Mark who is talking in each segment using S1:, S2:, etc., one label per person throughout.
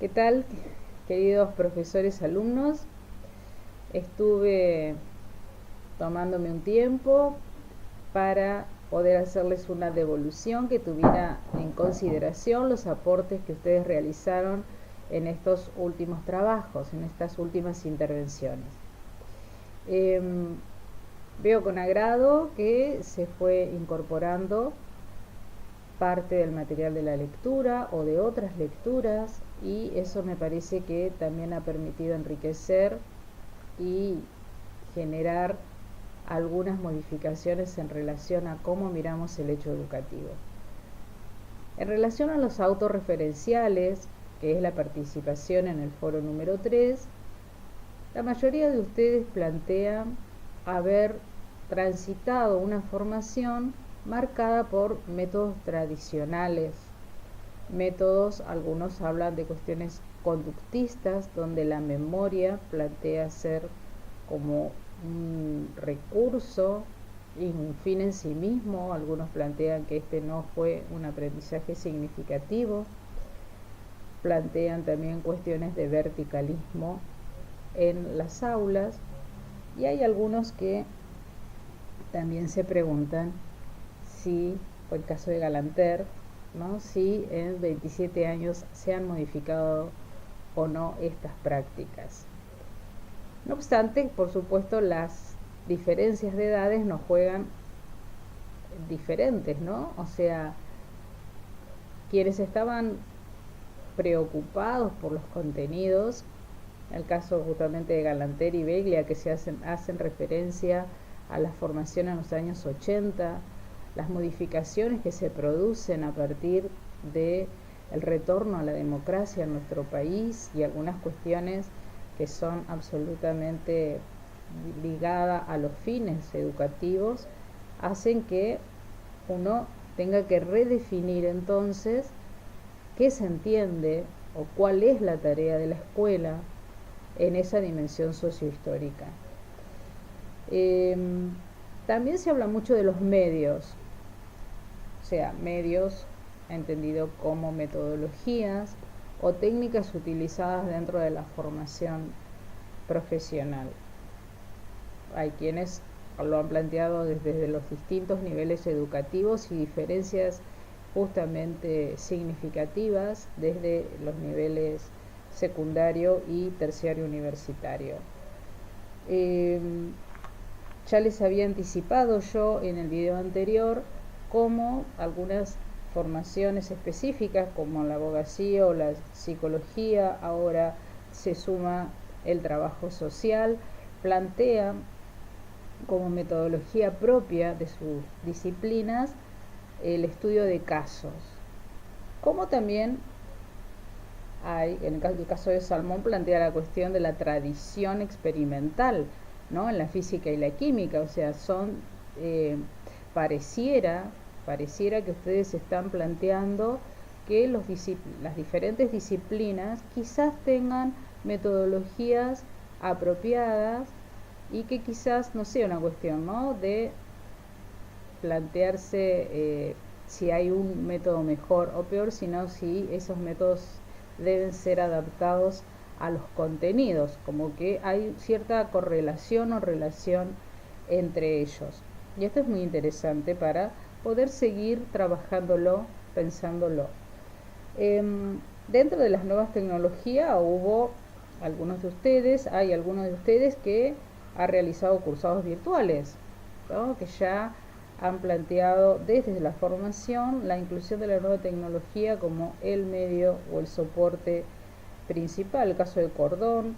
S1: ¿Qué tal, queridos profesores, alumnos? Estuve tomándome un tiempo para poder hacerles una devolución que tuviera en consideración los aportes que ustedes realizaron en estos últimos trabajos, en estas últimas intervenciones. Veo con agrado que se fue incorporando parte del material de la lectura o de otras lecturas, y eso me parece que también ha permitido enriquecer y generar algunas modificaciones en relación a cómo miramos el hecho educativo. En relación a los autorreferenciales, que es la participación en el foro número 3, la mayoría de ustedes plantean haber transitado una formación marcada por métodos tradicionales, métodos, algunos hablan de cuestiones conductistas, donde la memoria plantea ser como un recurso y un fin en sí mismo. Algunos plantean que este no fue un aprendizaje significativo. Plantean también cuestiones de verticalismo en las aulas, y hay algunos que también se preguntan si, por el caso de Galanter, ¿no?, si en 27 años se han modificado o no estas prácticas. No obstante, por supuesto, las diferencias de edades nos juegan diferentes, ¿no? O sea, quienes estaban preocupados por los contenidos, el caso justamente de Galanter y Beglia, que hacen referencia a la formación en los años 80, las modificaciones que se producen a partir de el retorno a la democracia en nuestro país, y algunas cuestiones que son absolutamente ligadas a los fines educativos, hacen que uno tenga que redefinir entonces qué se entiende o cuál es la tarea de la escuela en esa dimensión sociohistórica. También se habla mucho de los medios, o sea, medios entendido como metodologías o técnicas utilizadas dentro de la formación profesional. Hay quienes lo han planteado desde los distintos niveles educativos y diferencias justamente significativas desde los niveles secundario y terciario universitario. Ya les había anticipado yo en el video anterior cómo algunas formaciones específicas como la abogacía o la psicología, ahora se suma el trabajo social, plantea como metodología propia de sus disciplinas el estudio de casos, como también hay, en el caso de Salmón, plantea la cuestión de la tradición experimental, ¿no?, en la física y la química. O sea, pareciera que ustedes están planteando que las diferentes disciplinas quizás tengan metodologías apropiadas, y que quizás no sea una cuestión, ¿no?, de plantearse si hay un método mejor o peor, sino si esos métodos deben ser adaptados a los contenidos, como que hay cierta correlación o relación entre ellos. Y esto es muy interesante para poder seguir trabajándolo, pensándolo. Dentro de las nuevas tecnologías hay algunos de ustedes que han realizado cursados virtuales, ¿no?, que ya han planteado desde la formación la inclusión de la nueva tecnología como el medio o el soporte principal. El caso de Cordón,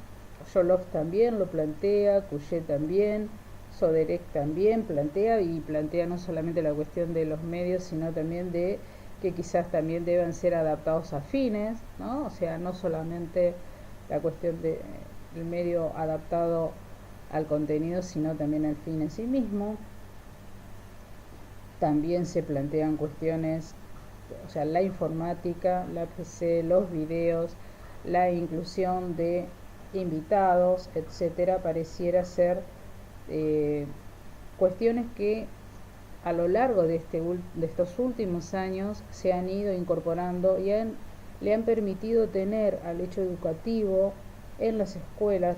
S1: Yolov también lo plantea, Couchet también, Soderek también plantea no solamente la cuestión de los medios, sino también de que quizás también deban ser adaptados a fines, ¿no? O sea, no solamente la cuestión del medio adaptado al contenido, sino también al fin en sí mismo. También se plantean cuestiones, o sea, la informática, la PC, los videos, la inclusión de invitados, etcétera. Pareciera ser cuestiones que a lo largo de estos últimos años se han ido incorporando y han le han permitido tener al hecho educativo en las escuelas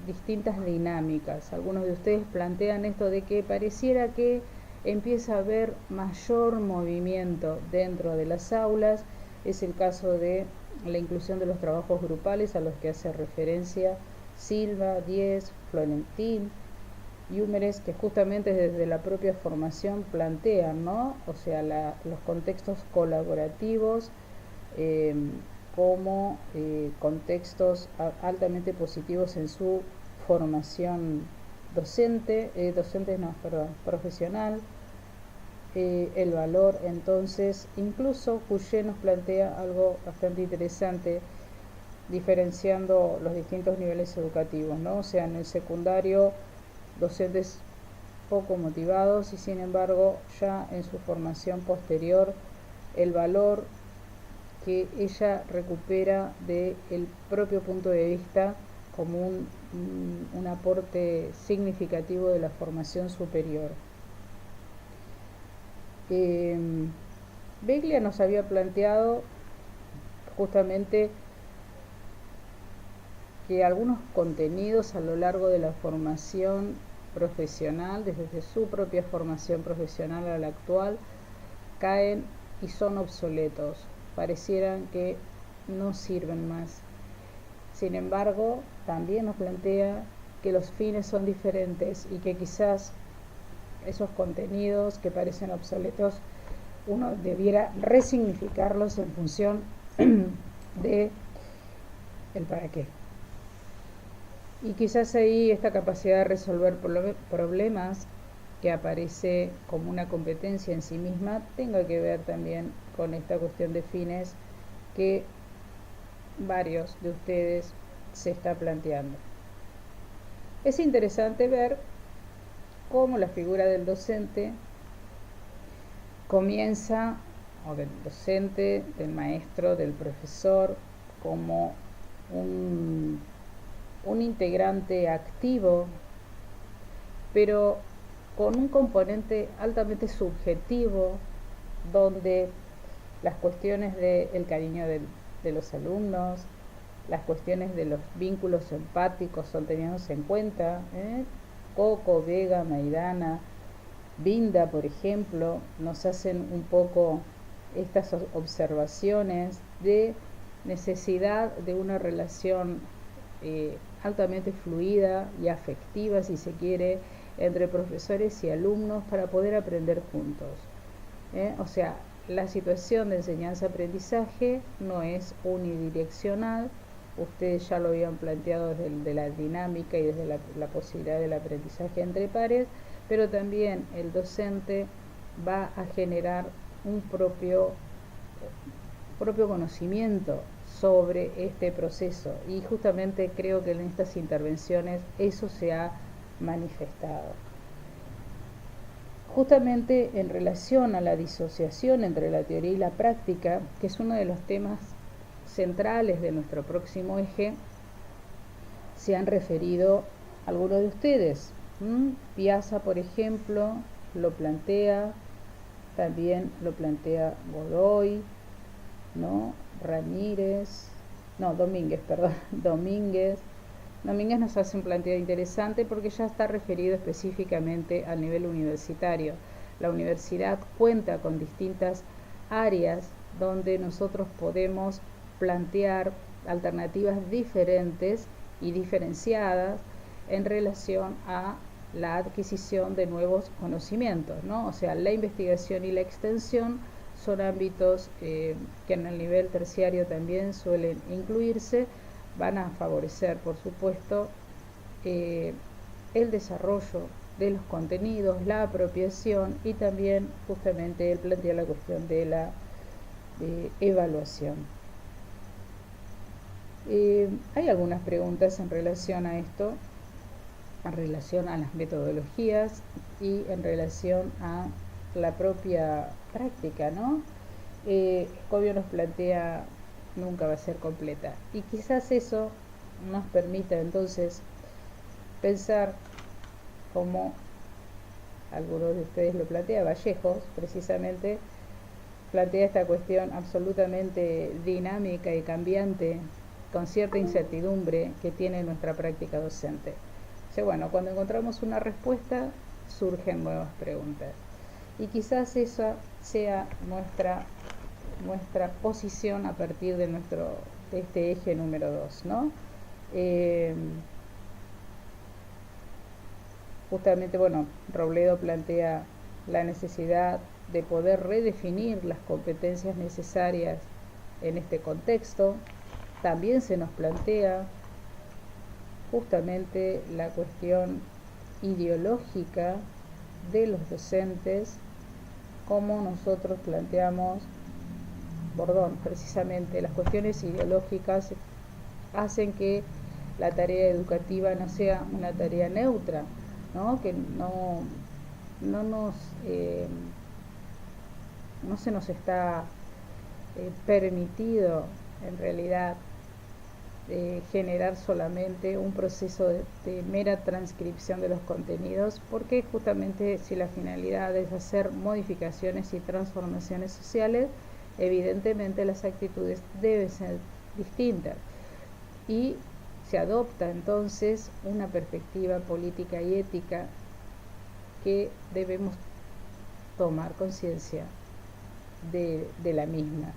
S1: distintas dinámicas. Algunos de ustedes plantean esto de que pareciera que empieza a haber mayor movimiento dentro de las aulas. Es el caso de la inclusión de los trabajos grupales a los que hace referencia Silva, Diez, Florentín y Húmeres, que justamente desde la propia formación plantean, ¿no? O sea, los contextos colaborativos como contextos altamente positivos en su formación profesional. El valor, entonces, incluso Couchet nos plantea algo bastante interesante, diferenciando los distintos niveles educativos, ¿no? O sea, en el secundario, docentes poco motivados y sin embargo ya en su formación posterior el valor que ella recupera del propio punto de vista como un aporte significativo de la formación superior. Beglia nos había planteado justamente que algunos contenidos a lo largo de la formación profesional, desde su propia formación profesional a la actual, caen y son obsoletos, parecieran que no sirven más. Sin embargo, también nos plantea que los fines son diferentes y que quizás esos contenidos que parecen obsoletos uno debiera resignificarlos en función de el para qué. Y quizás ahí esta capacidad de resolver problemas que aparece como una competencia en sí misma tenga que ver también con esta cuestión de fines que varios de ustedes se está planteando. Es interesante ver cómo la figura del docente comienza, o del docente, del maestro, del profesor, como un integrante activo, pero con un componente altamente subjetivo, donde las cuestiones del cariño de los alumnos, las cuestiones de los vínculos empáticos son tenidos en cuenta. Coco, Vega, Maidana, Binda, por ejemplo, nos hacen un poco estas observaciones de necesidad de una relación altamente fluida y afectiva, si se quiere, entre profesores y alumnos para poder aprender juntos. O sea, la situación de enseñanza-aprendizaje no es unidireccional. Ustedes ya lo habían planteado desde la dinámica y desde la posibilidad del aprendizaje entre pares, pero también el docente va a generar un propio conocimiento sobre este proceso, y justamente creo que en estas intervenciones eso se ha manifestado. Justamente en relación a la disociación entre la teoría y la práctica, que es uno de los temas centrales de nuestro próximo eje, se han referido algunos de ustedes. Piazza, por ejemplo, lo plantea, también lo plantea Godoy, ¿no? Domínguez nos hace un planteo interesante porque ya está referido específicamente al nivel universitario. La universidad cuenta con distintas áreas donde nosotros podemos plantear alternativas diferentes y diferenciadas en relación a la adquisición de nuevos conocimientos, ¿no? O sea, la investigación y la extensión son ámbitos que en el nivel terciario también suelen incluirse, van a favorecer, por supuesto, el desarrollo de los contenidos, la apropiación y también justamente él plantea la cuestión de la evaluación. Hay algunas preguntas en relación a esto, en relación a las metodologías y en relación a la propia práctica, ¿no? Scobio nos plantea nunca va a ser completa, y quizás eso nos permita entonces pensar como algunos de ustedes lo plantea, Vallejos precisamente plantea esta cuestión absolutamente dinámica y cambiante, con cierta incertidumbre que tiene nuestra práctica docente. O sea, bueno, cuando encontramos una respuesta, surgen nuevas preguntas. Y quizás esa sea nuestra posición a partir de este eje número 2, ¿no? Justamente, bueno, Robledo plantea la necesidad de poder redefinir las competencias necesarias en este contexto. También se nos plantea justamente la cuestión ideológica de los docentes, como nosotros planteamos, precisamente las cuestiones ideológicas hacen que la tarea educativa no sea una tarea neutra, ¿no? Que no se nos está permitido en realidad generar solamente un proceso de mera transcripción de los contenidos, porque justamente si la finalidad es hacer modificaciones y transformaciones sociales, evidentemente las actitudes deben ser distintas y se adopta entonces una perspectiva política y ética que debemos tomar conciencia de la misma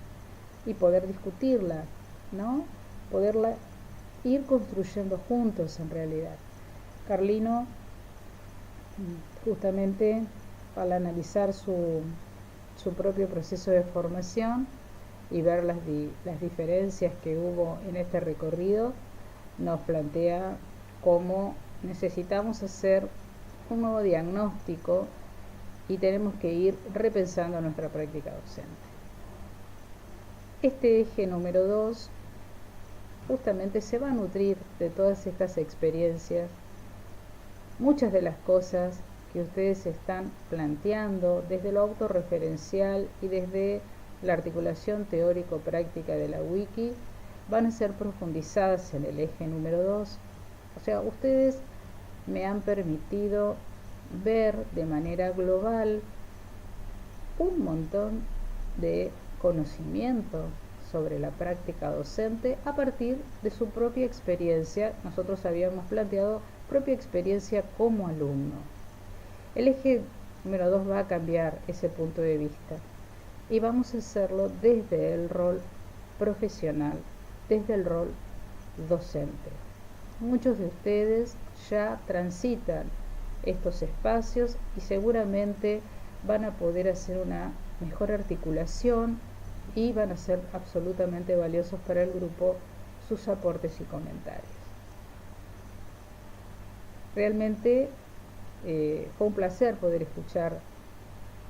S1: y poder discutirla, ¿no? Poderla ir construyendo juntos en realidad. Carlino, justamente al analizar su propio proceso de formación y ver las diferencias que hubo en este recorrido, nos plantea cómo necesitamos hacer un nuevo diagnóstico y tenemos que ir repensando nuestra práctica docente. Este eje número 2 justamente se va a nutrir de todas estas experiencias. Muchas de las cosas que ustedes están planteando desde lo autorreferencial y desde la articulación teórico-práctica de la wiki van a ser profundizadas en el eje número 2. O sea, ustedes me han permitido ver de manera global un montón de conocimiento sobre la práctica docente a partir de su propia experiencia. Nosotros habíamos planteado propia experiencia como alumno. El eje número 2 va a cambiar ese punto de vista y vamos a hacerlo desde el rol profesional, desde el rol docente. Muchos de ustedes ya transitan estos espacios y seguramente van a poder hacer una mejor articulación y van a ser absolutamente valiosos para el grupo sus aportes y comentarios. Realmente fue un placer poder escuchar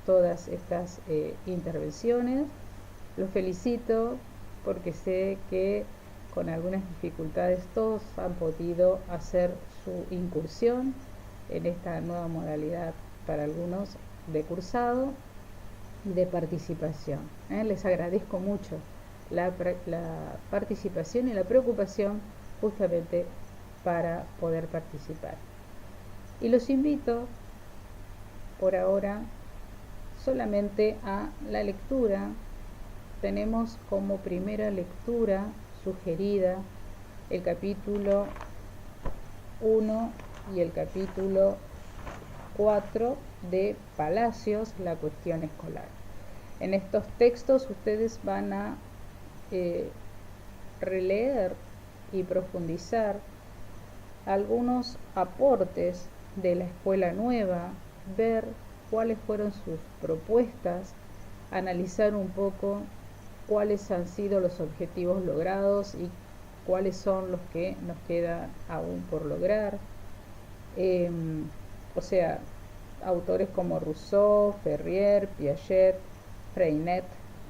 S1: todas estas intervenciones. Los felicito porque sé que con algunas dificultades todos han podido hacer su incursión en esta nueva modalidad para algunos de cursado y de participación. Les agradezco mucho la participación y la preocupación justamente para poder participar. Y los invito por ahora solamente a la lectura. Tenemos como primera lectura sugerida el capítulo 1 y el capítulo 4 de Palacios, la cuestión escolar. En estos textos ustedes van a releer y profundizar algunos aportes de la escuela nueva, ver cuáles fueron sus propuestas, analizar un poco cuáles han sido los objetivos logrados y cuáles son los que nos quedan aún por lograr. O sea, autores como Rousseau, Ferrier, Piaget, Freinet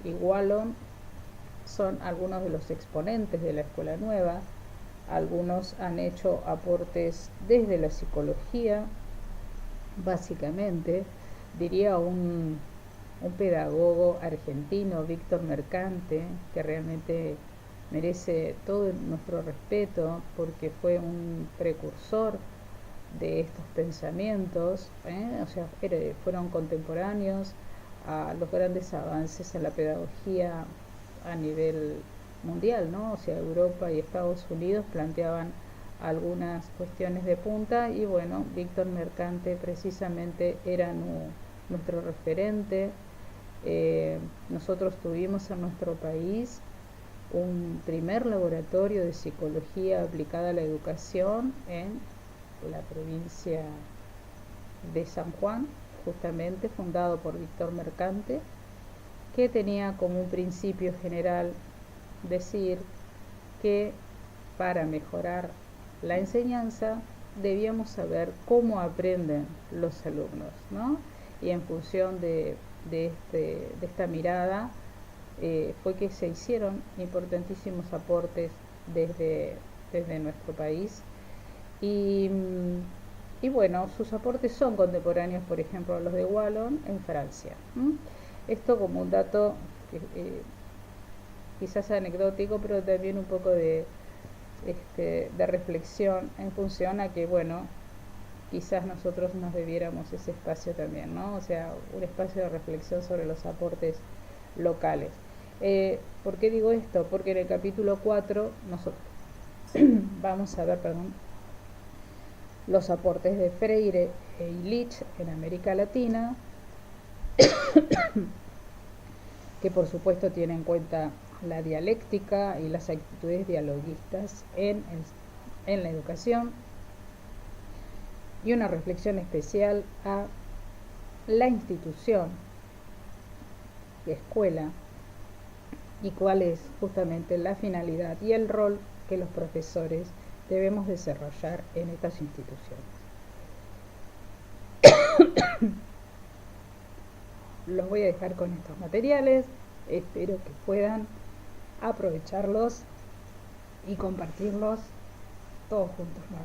S1: y Wallon son algunos de los exponentes de la escuela nueva. Algunos han hecho aportes desde la psicología, básicamente, diría un pedagogo argentino, Víctor Mercante, que realmente merece todo nuestro respeto porque fue un precursor de estos pensamientos, o sea, fueron contemporáneos a los grandes avances en la pedagogía a nivel mundial, ¿no? O sea, Europa y Estados Unidos planteaban algunas cuestiones de punta y bueno, Víctor Mercante precisamente era nuestro referente. Nosotros tuvimos en nuestro país un primer laboratorio de psicología aplicada a la educación en la provincia de San Juan, justamente fundado por Víctor Mercante, que tenía como un principio general decir que para mejorar la enseñanza debíamos saber cómo aprenden los alumnos, ¿no? Y en función de esta mirada fue que se hicieron importantísimos aportes desde nuestro país y bueno, sus aportes son contemporáneos, por ejemplo, a los de Wallon en Francia. Esto como un dato quizás anecdótico, pero también un poco de reflexión en función a que, bueno, quizás nosotros nos debiéramos ese espacio también, ¿no? O sea, un espacio de reflexión sobre los aportes locales. ¿Por qué digo esto? Porque en el capítulo 4 nosotros vamos a ver, los aportes de Freire y Illich en América Latina, que por supuesto tiene en cuenta la dialéctica y las actitudes dialoguistas en la educación, y una reflexión especial a la institución, la escuela, y cuál es justamente la finalidad y el rol que los profesores debemos desarrollar en estas instituciones. Los voy a dejar con estos materiales, espero que puedan aprovecharlos y compartirlos todos juntos, ¿no?